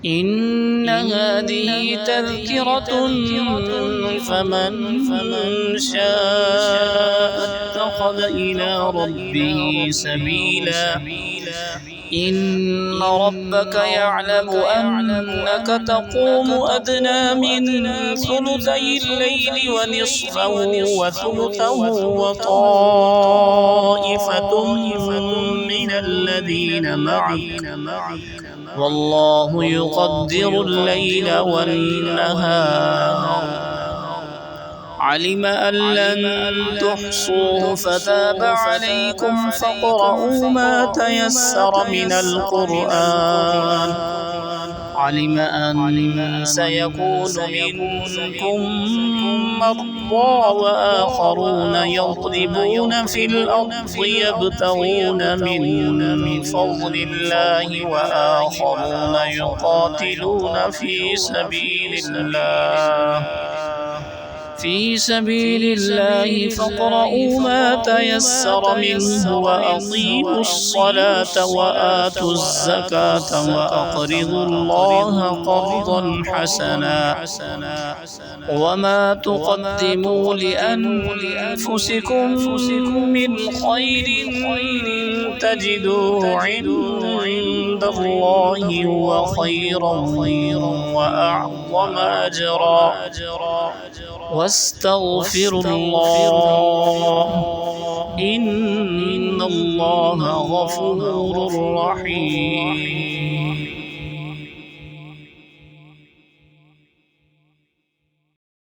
إن هذه تذكرة فمن شاء اتخذ إلى ربه سبيلا إن ربك يعلم أنك تقوم أدنى من ثلثي الليل ونصفه وثلثه وطائفة من الذين معك والله يقدر الليل والنهار علم أن لن تحصوه فتاب عليكم فاقرؤوا ما تيسر من القرآن علم أن سيكون منكم مرضى وآخرون يضربون في الأرض يبتغون من فضل الله وآخرون يقاتلون في سبيل الله فاقرؤوا ما تيسر منه وأقيموا الصلاة وآتوا الزكاة وأقرضوا الله قرضا حسنا وما تقدموا لأنفسكم من خير تجدوه عند الله هو خيرا وأعظم أجرا واستغفروا الله إن الله غفور رحيم.